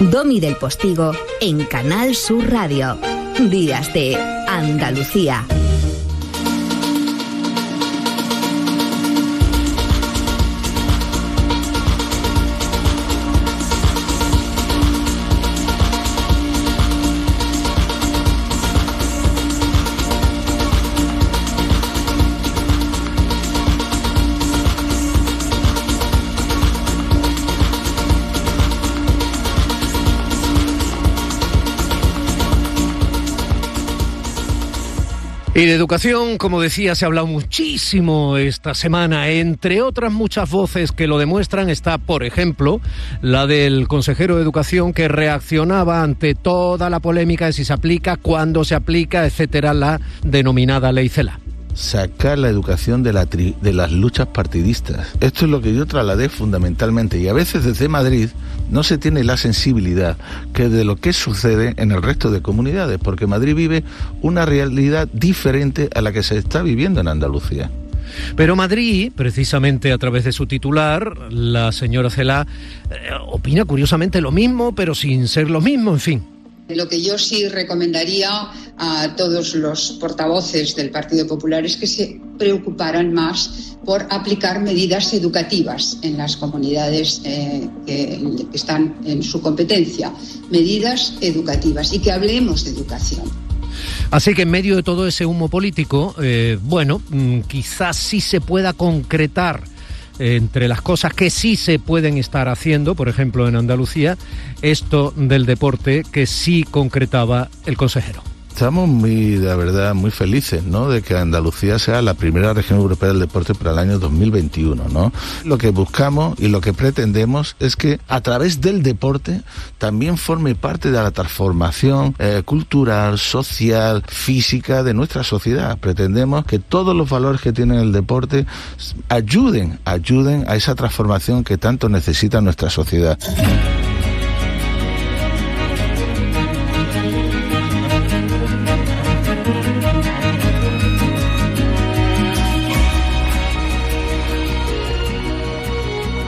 Domi del Postigo en Canal Sur Radio. Días de Andalucía. Y de educación, como decía, se ha hablado muchísimo esta semana. Entre otras muchas voces que lo demuestran está, por ejemplo, la del consejero de Educación, que reaccionaba ante toda la polémica de si se aplica, cuándo se aplica, etcétera, la denominada Ley Celaá. Sacar la educación de las luchas partidistas. Esto es lo que yo trasladé fundamentalmente, y a veces desde Madrid no se tiene la sensibilidad que de lo que sucede en el resto de comunidades, porque Madrid vive una realidad diferente a la que se está viviendo en Andalucía. Pero Madrid, precisamente a través de su titular, la señora Celaá, opina curiosamente lo mismo, pero sin ser lo mismo, en fin. Lo que yo sí recomendaría a todos los portavoces del Partido Popular es que se preocuparan más por aplicar medidas educativas en las comunidades que están en su competencia, medidas educativas, y que hablemos de educación. Así que en medio de todo ese humo político, quizás sí se pueda concretar entre las cosas que sí se pueden estar haciendo, por ejemplo en Andalucía, esto del deporte que sí concretaba el consejero. Estamos la verdad, muy felices, ¿no?, de que Andalucía sea la primera región europea del deporte para el año 2021, ¿no? Lo que buscamos y lo que pretendemos es que a través del deporte también forme parte de la transformación cultural, social, física de nuestra sociedad. Pretendemos que todos los valores que tiene el deporte ayuden a esa transformación que tanto necesita nuestra sociedad.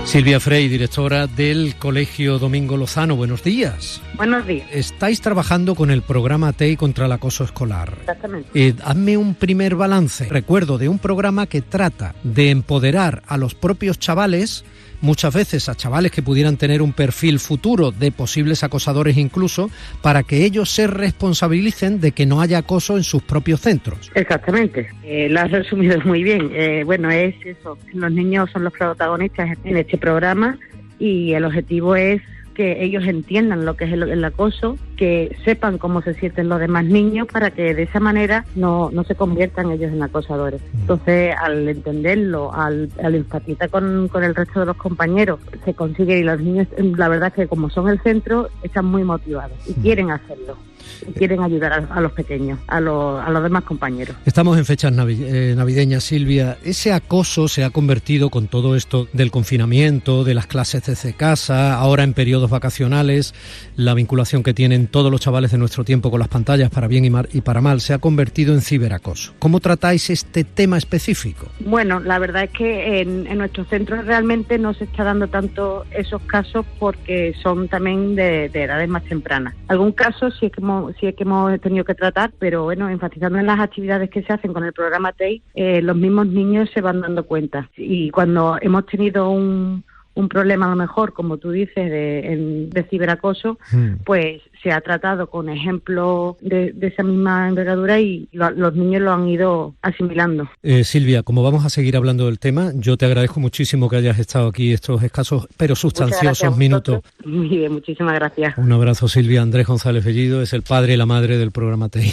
Silvia Frey, directora del Colegio Domingo Lozano, buenos días. Buenos días. Estáis trabajando con el programa TEI contra el acoso escolar. Exactamente. Hazme un primer balance. Recuerdo de un programa que trata de empoderar a los propios chavales, muchas veces a chavales que pudieran tener un perfil futuro de posibles acosadores incluso, para que ellos se responsabilicen de que no haya acoso en sus propios centros. Exactamente, lo has resumido muy bien. Es eso, los niños son los protagonistas en este programa y el objetivo es que ellos entiendan lo que es el acoso, que sepan cómo se sienten los demás niños para que de esa manera no se conviertan ellos en acosadores. Entonces, al entenderlo, al empatizar con el resto de los compañeros, se consigue, y los niños, la verdad es que como son el centro, están muy motivados y quieren hacerlo. Y quieren ayudar a los pequeños, a los demás compañeros. Estamos en fechas navideñas, Silvia. Ese acoso se ha convertido, con todo esto del confinamiento, de las clases desde casa, ahora en periodos vacacionales, la vinculación que tienen todos los chavales de nuestro tiempo con las pantallas, para bien y para mal, se ha convertido en ciberacoso. ¿Cómo tratáis este tema específico? Bueno, la verdad es que en nuestros centros realmente no se está dando tanto esos casos, porque son también de edades más tempranas. Algún caso sí es que hemos tenido que tratar, pero bueno, enfatizando en las actividades que se hacen con el programa TEI, los mismos niños se van dando cuenta. Y cuando hemos tenido un problema, a lo mejor, como tú dices, de ciberacoso, pues se ha tratado con ejemplos de esa misma envergadura y los niños lo han ido asimilando. Silvia, como vamos a seguir hablando del tema, yo te agradezco muchísimo que hayas estado aquí estos escasos pero sustanciosos minutos. Muy bien, muchísimas gracias. Un abrazo, Silvia. Andrés González Bellido es el padre y la madre del programa TEI.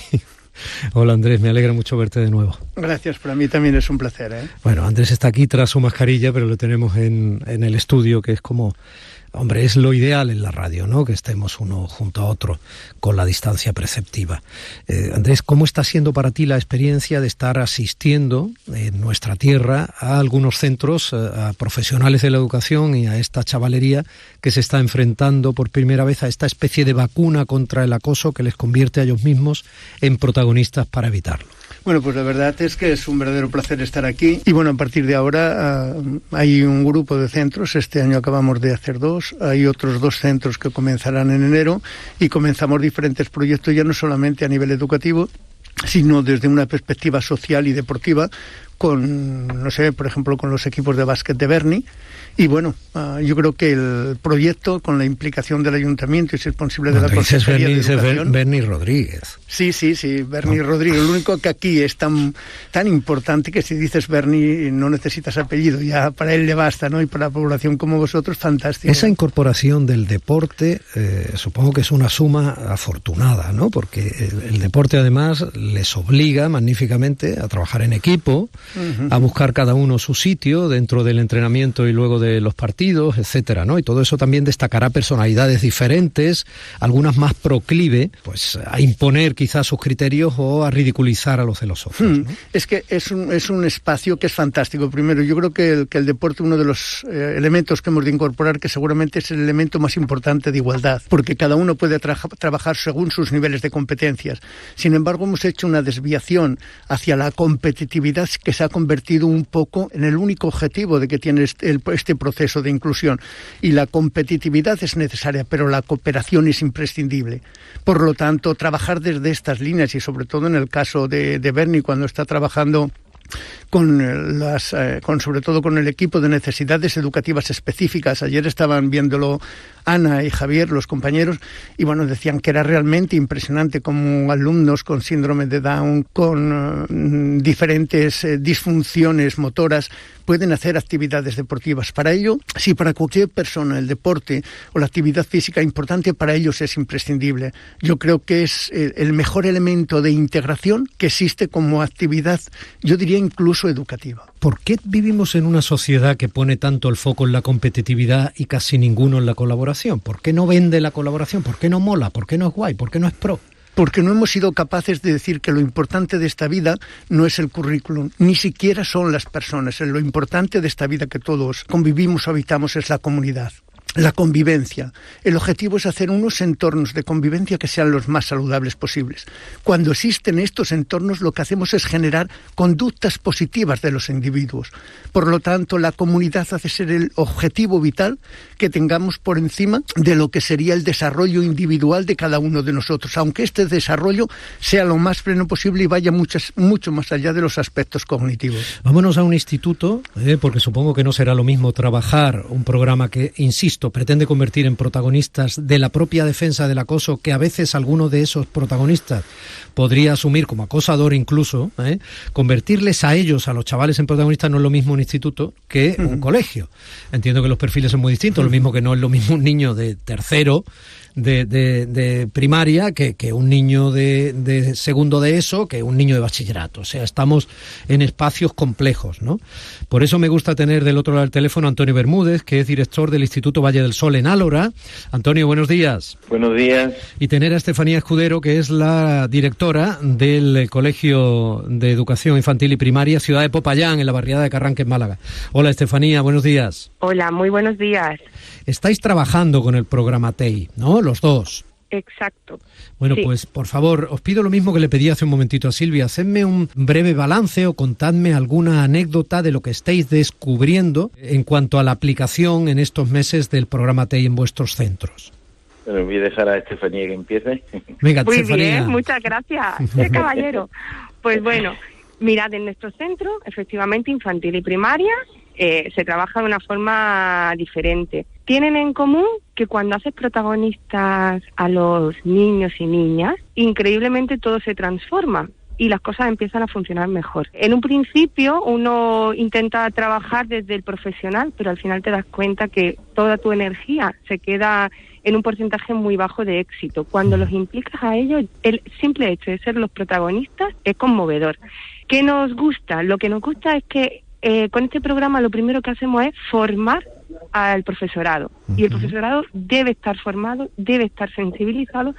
Hola Andrés, me alegra mucho verte de nuevo. Gracias, para mí también es un placer, ¿eh? Bueno, Andrés está aquí tras su mascarilla, pero lo tenemos en el estudio, que es como... Hombre, es lo ideal en la radio, ¿no?, que estemos uno junto a otro con la distancia preceptiva. Andrés, ¿cómo está siendo para ti la experiencia de estar asistiendo en nuestra tierra a algunos centros, a profesionales de la educación y a esta chavalería que se está enfrentando por primera vez a esta especie de vacuna contra el acoso que les convierte a ellos mismos en protagonistas para evitarlo? Bueno, pues la verdad es que es un verdadero placer estar aquí. Y bueno, a partir de ahora hay un grupo de centros. Este año acabamos de hacer 2, comenzamos, hay otros 2 centros que comenzarán en enero y comenzamos diferentes proyectos ya no solamente a nivel educativo, sino desde una perspectiva social y deportiva con, no sé, por ejemplo, con los equipos de básquet de Berni. Y bueno, yo creo que el proyecto, con la implicación del ayuntamiento y si es posible de la Consejería de Educación... Berni Rodríguez. Sí, Berni Rodríguez. Lo único que aquí es tan importante que si dices Berni no necesitas apellido, ya para él le basta, ¿no? Y para la población como vosotros, fantástico. Esa incorporación del deporte supongo que es una suma afortunada, ¿no? Porque el deporte además les obliga magníficamente a trabajar en equipo, a buscar cada uno su sitio dentro del entrenamiento y luego de los partidos, etcétera, ¿no? Y todo eso también destacará personalidades diferentes, algunas más proclive, pues, a imponer quizás sus criterios o a ridiculizar a los filósofos, ¿no? Es que es un espacio que es fantástico. Primero, yo creo que el deporte, uno de los elementos que hemos de incorporar, que seguramente es el elemento más importante de igualdad, porque cada uno puede trabajar según sus niveles de competencias. Sin embargo, hemos hecho una desviación hacia la competitividad que se ha convertido un poco en el único objetivo de que tiene este proceso de inclusión. Y la competitividad es necesaria, pero la cooperación es imprescindible. Por lo tanto, trabajar desde estas líneas y sobre todo en el caso de Berni, cuando está trabajando sobre todo con el equipo de necesidades educativas específicas. Ayer estaban viéndolo Ana y Javier, los compañeros, y bueno, decían que era realmente impresionante cómo alumnos con síndrome de Down, con diferentes disfunciones motoras, pueden hacer actividades deportivas. Para ello, si para cualquier persona el deporte o la actividad física importante, para ellos es imprescindible. Yo creo que es el mejor elemento de integración que existe como actividad, yo diría incluso educativa. ¿Por qué vivimos en una sociedad que pone tanto el foco en la competitividad y casi ninguno en la colaboración? ¿Por qué no vende la colaboración? ¿Por qué no mola? ¿Por qué no es guay? ¿Por qué no es pro? Porque no hemos sido capaces de decir que lo importante de esta vida no es el currículum, ni siquiera son las personas. Lo importante de esta vida que todos convivimos o habitamos es la comunidad. La convivencia. El objetivo es hacer unos entornos de convivencia que sean los más saludables posibles. Cuando existen estos entornos, lo que hacemos es generar conductas positivas de los individuos. Por lo tanto, la comunidad hace ser el objetivo vital que tengamos por encima de lo que sería el desarrollo individual de cada uno de nosotros, aunque este desarrollo sea lo más pleno posible y vaya mucho más allá de los aspectos cognitivos. Vámonos a un instituto, porque supongo que no será lo mismo trabajar un programa que, insisto, pretende convertir en protagonistas de la propia defensa del acoso, que a veces alguno de esos protagonistas podría asumir como acosador incluso, convertirles a ellos, a los chavales, en protagonistas no es lo mismo un instituto que un colegio. Entiendo que los perfiles son muy distintos, lo mismo que no es lo mismo un niño de tercero de primaria que un niño de segundo de ESO, que un niño de bachillerato. O sea, estamos en espacios complejos, ¿no? Por eso me gusta tener del otro lado del teléfono a Antonio Bermúdez, que es director del Instituto Valle del Sol en Álora. Antonio, buenos días. Buenos días. Y tener a Estefanía Escudero, que es la directora del Colegio de Educación Infantil y Primaria Ciudad de Popayán, en la barriada de Carranque, en Málaga. Hola, Estefanía, buenos días. Hola, muy buenos días. Estáis trabajando con el programa TEI, ¿no? Los dos. Exacto. Bueno, sí. Pues por favor, os pido lo mismo que le pedí hace un momentito a Silvia. Hacedme un breve balance o contadme alguna anécdota de lo que estáis descubriendo en cuanto a la aplicación en estos meses del programa TEI en vuestros centros. Bueno, voy a dejar a Estefanía que empiece. Venga, muy Estefanía. Bien, muchas gracias, qué caballero. Pues bueno, mirad, en nuestro centro, efectivamente, infantil y primaria, se trabaja de una forma diferente. Tienen en común que cuando haces protagonistas a los niños y niñas, increíblemente todo se transforma y las cosas empiezan a funcionar mejor. En un principio uno intenta trabajar desde el profesional, pero al final te das cuenta que toda tu energía se queda en un porcentaje muy bajo de éxito. Cuando los implicas a ellos, el simple hecho de ser los protagonistas es conmovedor. ¿Qué nos gusta? Lo que nos gusta es que con este programa lo primero que hacemos es formar al profesorado. Y el profesorado debe estar formado, debe estar sensibilizado,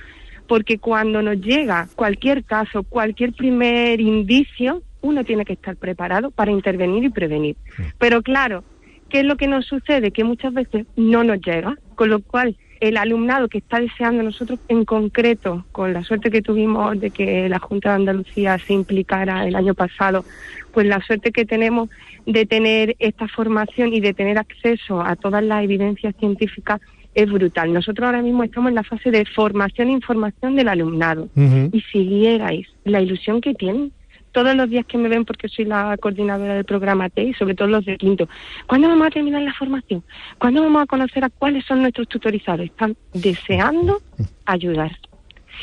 porque cuando nos llega cualquier caso, cualquier primer indicio, uno tiene que estar preparado para intervenir y prevenir. Pero claro, ¿qué es lo que nos sucede? Que muchas veces no nos llega, con lo cual el alumnado que está deseando, nosotros en concreto, con la suerte que tuvimos de que la Junta de Andalucía se implicara el año pasado, pues la suerte que tenemos de tener esta formación y de tener acceso a todas las evidencias científicas, es brutal. Nosotros ahora mismo estamos en la fase de formación e información del alumnado. Y si vierais la ilusión que tienen todos los días que me ven, porque soy la coordinadora del programa TEI, sobre todo los de quinto. ¿Cuándo vamos a terminar la formación? ¿Cuándo vamos a conocer a cuáles son nuestros tutorizados? Están deseando ayudar.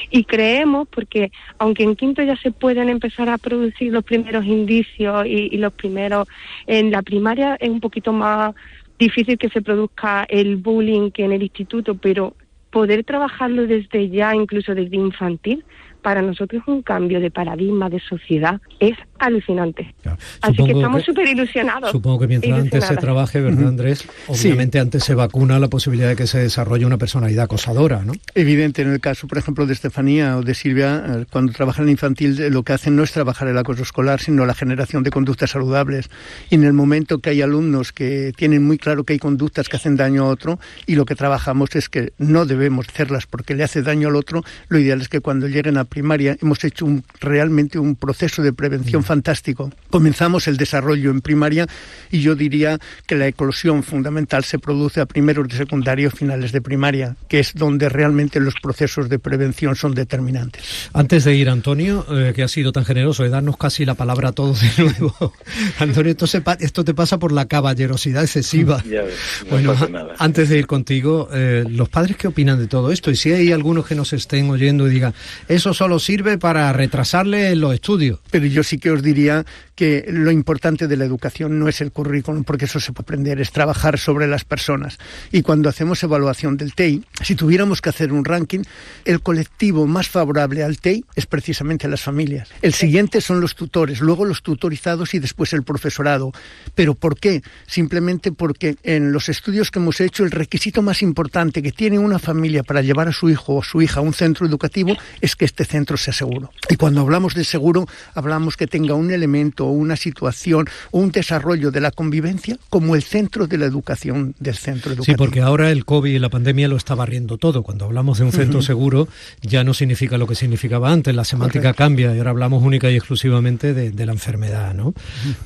Y creemos, porque aunque en quinto ya se pueden empezar a producir los primeros indicios y los primeros, en la primaria es un poquito más difícil que se produzca el bullying que en el instituto, pero poder trabajarlo desde ya, incluso desde infantil, para nosotros es un cambio de paradigma de sociedad, es alucinante. Claro. Así que estamos súper ilusionados. Supongo que mientras antes se trabaje, ¿verdad, Andrés? Obviamente antes se vacuna la posibilidad de que se desarrolle una personalidad acosadora, ¿no? Evidente, en el caso, por ejemplo, de Estefanía o de Silvia, cuando trabajan en infantil, lo que hacen no es trabajar el acoso escolar, sino la generación de conductas saludables. Y en el momento que hay alumnos que tienen muy claro que hay conductas que hacen daño a otro, y lo que trabajamos es que no debemos hacerlas porque le hace daño al otro, lo ideal es que cuando lleguen a primaria hemos hecho realmente un proceso de prevención fantástico. Comenzamos el desarrollo en primaria y yo diría que la eclosión fundamental se produce a primeros de secundaria o finales de primaria, que es donde realmente los procesos de prevención son determinantes. Antes de ir, Antonio, que ha sido tan generoso de darnos casi la palabra a todos de nuevo. Antonio, esto te pasa por la caballerosidad excesiva. Ya ves, no bueno, pasa nada. Antes de ir contigo, los padres, ¿qué opinan de todo esto? Y si hay algunos que nos estén oyendo y digan, eso solo sirve para retrasarle los estudios. Pero yo sí que os diría que lo importante de la educación no es el currículum, porque eso se puede aprender, es trabajar sobre las personas. Y cuando hacemos evaluación del TEI, si tuviéramos que hacer un ranking, el colectivo más favorable al TEI es precisamente las familias. El siguiente son los tutores, luego los tutorizados y después el profesorado. ¿Pero por qué? Simplemente porque en los estudios que hemos hecho, el requisito más importante que tiene una familia para llevar a su hijo o su hija a un centro educativo es que este centro sea seguro. Y cuando hablamos de seguro, hablamos que tenga un elemento o una situación o un desarrollo de la convivencia como el centro de la educación del centro educativo. Sí, porque ahora el COVID y la pandemia lo está barriendo todo. Cuando hablamos de un centro seguro, ya no significa lo que significaba antes, la semántica cambia y ahora hablamos única y exclusivamente de la enfermedad, ¿no?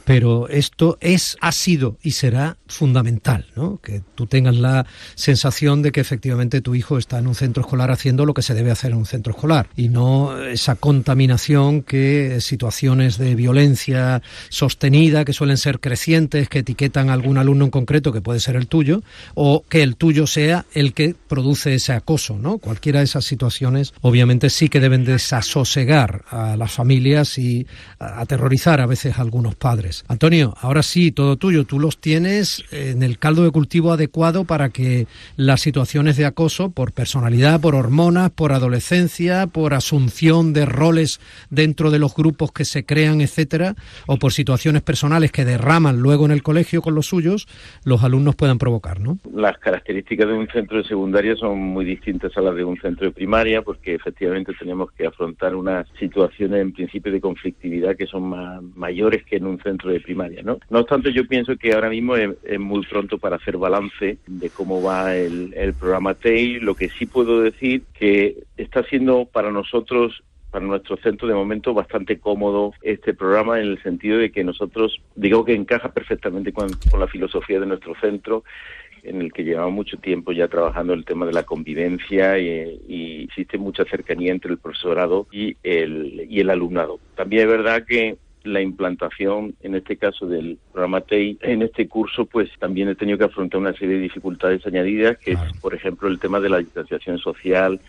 Pero esto ha sido y será fundamental, ¿no? Que tú tengas la sensación de que efectivamente tu hijo está en un centro escolar haciendo lo que se debe hacer en un centro escolar y no esa contaminación que situaciones de violencia sostenida, que suelen ser crecientes, que etiquetan a algún alumno en concreto, que puede ser el tuyo, o que el tuyo sea el que produce ese acoso, ¿no? Cualquiera de esas situaciones, obviamente, sí que deben desasosegar a las familias y aterrorizar a veces a algunos padres. Antonio, ahora sí, todo tuyo. Tú los tienes en el caldo de cultivo adecuado para que las situaciones de acoso, por personalidad, por hormonas, por adolescencia, por asunción de roles dentro de los grupos que se crean, etcétera, o por situaciones personales que derraman luego en el colegio con los suyos, los alumnos puedan provocar, ¿no? Las características de un centro de secundaria son muy distintas a las de un centro de primaria, porque efectivamente tenemos que afrontar unas situaciones en principio de conflictividad que son mayores que en un centro de primaria, ¿no? No obstante, yo pienso que ahora mismo es muy pronto para hacer balance de cómo va el programa TEI. Lo que sí puedo decir que está siendo para nosotros, para nuestro centro de momento, bastante cómodo este programa, en el sentido de que nosotros, digo que encaja perfectamente con la filosofía de nuestro centro, en el que llevamos mucho tiempo ya trabajando el tema de la convivencia y existe mucha cercanía entre el profesorado y el alumnado. También es verdad que la implantación, en este caso del programa TEI, en este curso, pues también he tenido que afrontar una serie de dificultades añadidas, que es, por ejemplo, el tema de la distanciación social,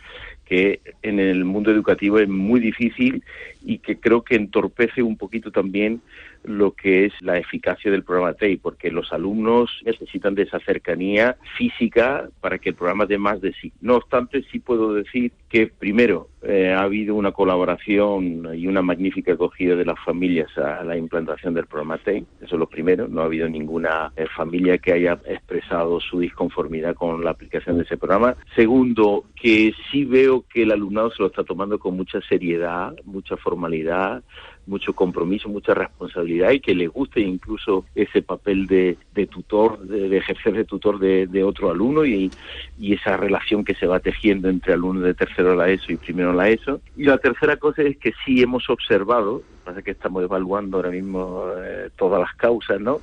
que en el mundo educativo es muy difícil y que creo que entorpece un poquito también lo que es la eficacia del programa TEI, porque los alumnos necesitan de esa cercanía física para que el programa dé más de sí. No obstante, sí puedo decir que, primero, ha habido una colaboración y una magnífica acogida de las familias a la implantación del programa TEI. Eso es lo primero. No ha habido ninguna familia que haya expresado su disconformidad con la aplicación de ese programa. Segundo, que sí veo que el alumnado se lo está tomando con mucha seriedad, mucha formalidad, mucho compromiso, mucha responsabilidad, y que les guste incluso ese papel de tutor, de ejercer de tutor de otro alumno, y esa relación que se va tejiendo entre alumnos de tercero de la ESO y primero de la ESO. Y la tercera cosa es que sí hemos observado, pasa que estamos evaluando ahora mismo todas las causas, ¿no?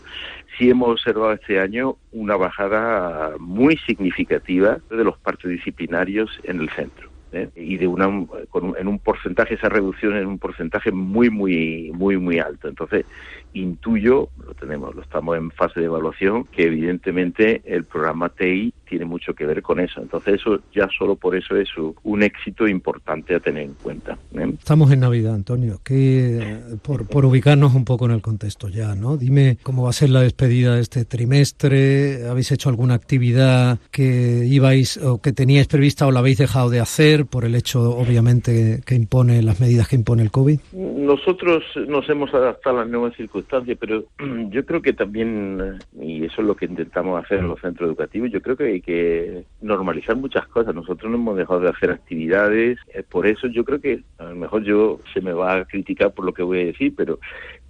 Sí hemos observado este año una bajada muy significativa de los partos disciplinarios en el centro. Y en un porcentaje, esa reducción en un porcentaje muy alto. Entonces, intuyo, lo estamos en fase de evaluación, que evidentemente el programa TEI tiene mucho que ver con eso. Entonces, eso ya solo por eso es un éxito importante a tener en cuenta. Estamos en Navidad, Antonio, que por ubicarnos un poco en el contexto ya, ¿no? Dime cómo va a ser la despedida de este trimestre. ¿Habéis hecho alguna actividad que ibais o que teníais prevista o la habéis dejado de hacer por el hecho, obviamente, que impone las medidas que impone el COVID? Nosotros nos hemos adaptado a las nuevas circunstancias, pero yo creo que también, y eso es lo que intentamos hacer en los centros educativos, yo creo que hay que normalizar muchas cosas. Nosotros no hemos dejado de hacer actividades, por eso yo creo que, a lo mejor se me va a criticar por lo que voy a decir, pero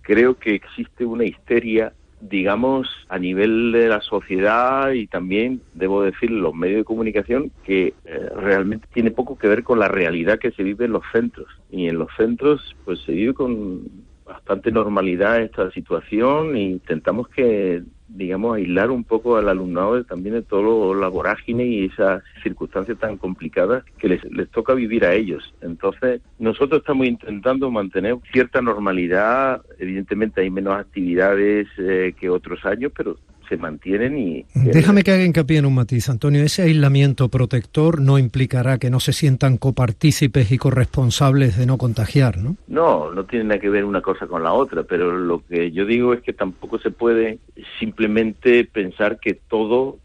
creo que existe una histeria, digamos, a nivel de la sociedad, y también, debo decir, los medios de comunicación, que realmente tiene poco que ver con la realidad que se vive en los centros. Y en los centros, pues se vive con bastante normalidad esta situación, y intentamos que, digamos, aislar un poco al alumnado también de todo la vorágine y esas circunstancias tan complicadas que les toca vivir a ellos. Entonces, nosotros estamos intentando mantener cierta normalidad. Evidentemente hay menos actividades que otros años, pero se mantienen y... Déjame que haga hincapié en un matiz, Antonio. Ese aislamiento protector no implicará que no se sientan copartícipes y corresponsables de no contagiar, ¿no? No tiene nada que ver una cosa con la otra, pero lo que yo digo es que tampoco se puede simplemente pensar que todo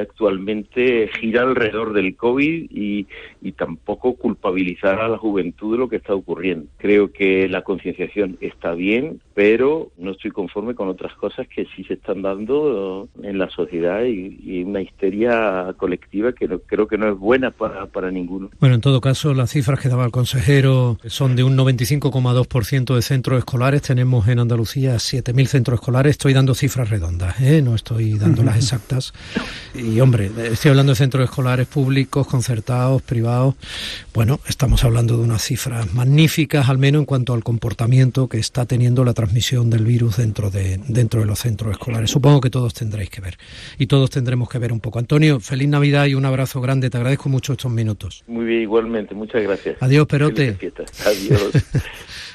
actualmente gira alrededor del COVID y tampoco culpabilizar a la juventud de lo que está ocurriendo. Creo que la concienciación está bien, pero no estoy conforme con otras cosas que sí se están dando en la sociedad, y una histeria colectiva que creo que no es buena para ninguno. Bueno, en todo caso, las cifras que daba el consejero son de un 95,2% de centros escolares. Tenemos en Andalucía 7.000 centros escolares. Estoy dando cifras redondas, no estoy dando las exactas. Y, hombre, estoy hablando de centros escolares públicos, concertados, privados. Bueno, estamos hablando de unas cifras magníficas, al menos en cuanto al comportamiento que está teniendo la transmisión del virus dentro de los centros escolares. Supongo que todos tendréis que ver, y todos tendremos que ver un poco. Antonio, feliz Navidad y un abrazo grande. Te agradezco mucho estos minutos. Muy bien, igualmente. Muchas gracias. Adiós, Perote. Adiós.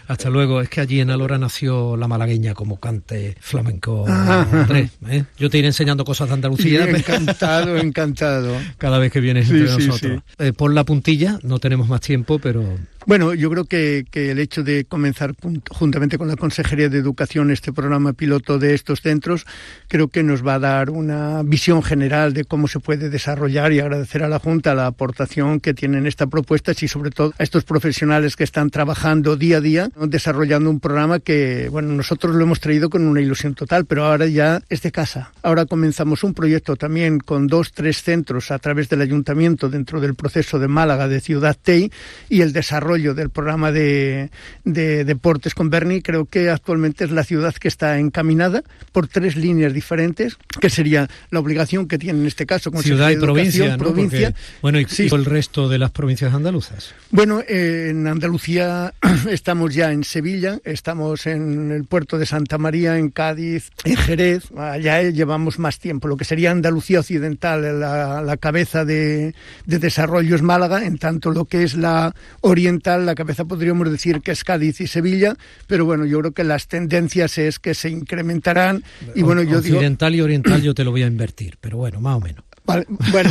Hasta luego. Es que allí en Alhora nació la malagueña como cante flamenco. Andrés, Yo te iré enseñando cosas de Andalucía. Encantado. Cada vez que vienes entre nosotros. Sí. Pon la puntilla, no tenemos más tiempo, pero... Bueno, yo creo que el hecho de comenzar juntamente con la Consejería de Educación este programa piloto de estos centros, creo que nos va a dar una visión general de cómo se puede desarrollar, y agradecer a la Junta la aportación que tienen esta propuesta, y sobre todo a estos profesionales que están trabajando día a día, ¿no?, desarrollando un programa que, bueno, nosotros lo hemos traído con una ilusión total, pero ahora ya es de casa. Ahora comenzamos un proyecto también con 2-3 centros a través del Ayuntamiento dentro del proceso de Málaga de Ciudad TEI, y el desarrollo del programa de deportes con Berni. Creo que actualmente es la ciudad que está encaminada por 3 líneas diferentes, que sería la obligación que tiene en este caso con ciudad y provincia, ¿no? Provincia. Porque, bueno, y sí. El resto de las provincias andaluzas. Bueno, en Andalucía estamos ya en Sevilla, estamos en el puerto de Santa María, en Cádiz, en Jerez. Allá llevamos más tiempo. Lo que sería Andalucía Occidental, la cabeza de desarrollo es Málaga, en tanto lo que es la oriental, la cabeza podríamos decir que es Cádiz y Sevilla, pero bueno, yo creo que las tendencias es que se incrementarán, y bueno, yo digo... Occidental y oriental yo te lo voy a invertir, pero bueno, más o menos. Vale, bueno,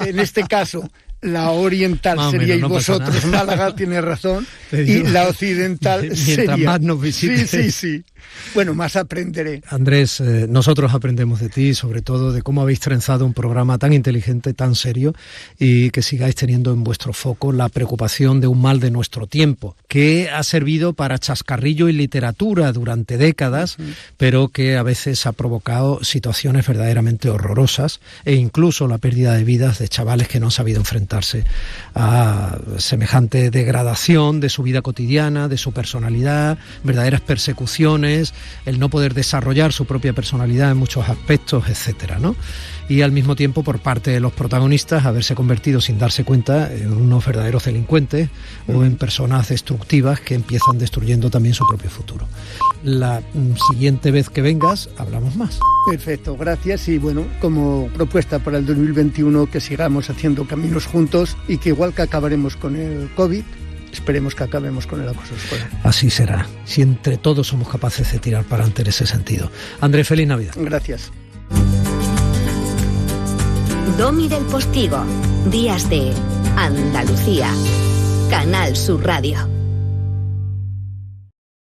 en este caso... La oriental seríais vosotros, Málaga, tiene razón, y la occidental mientras sería... más nos visites. Sí. Bueno, más aprenderé. Andrés, nosotros aprendemos de ti, sobre todo de cómo habéis trenzado un programa tan inteligente, tan serio, y que sigáis teniendo en vuestro foco la preocupación de un mal de nuestro tiempo, que ha servido para chascarrillo y literatura durante décadas, pero que a veces ha provocado situaciones verdaderamente horrorosas e incluso la pérdida de vidas de chavales que no han sabido enfrentarse a semejante degradación de su vida cotidiana, de su personalidad, verdaderas persecuciones, el no poder desarrollar su propia personalidad en muchos aspectos, etcétera, ¿no? Y al mismo tiempo, por parte de los protagonistas, haberse convertido sin darse cuenta en unos verdaderos delincuentes o en personas destructivas que empiezan destruyendo también su propio futuro. La siguiente vez que vengas, hablamos más. Perfecto, gracias. Y bueno, como propuesta para el 2021, que sigamos haciendo caminos juntos y que igual que acabaremos con el COVID, esperemos que acabemos con el acoso escolar. Así será, si entre todos somos capaces de tirar para adelante en ese sentido. Andrés, feliz Navidad. Gracias. Domi del Postigo, Días de Andalucía, Canal Sur Radio.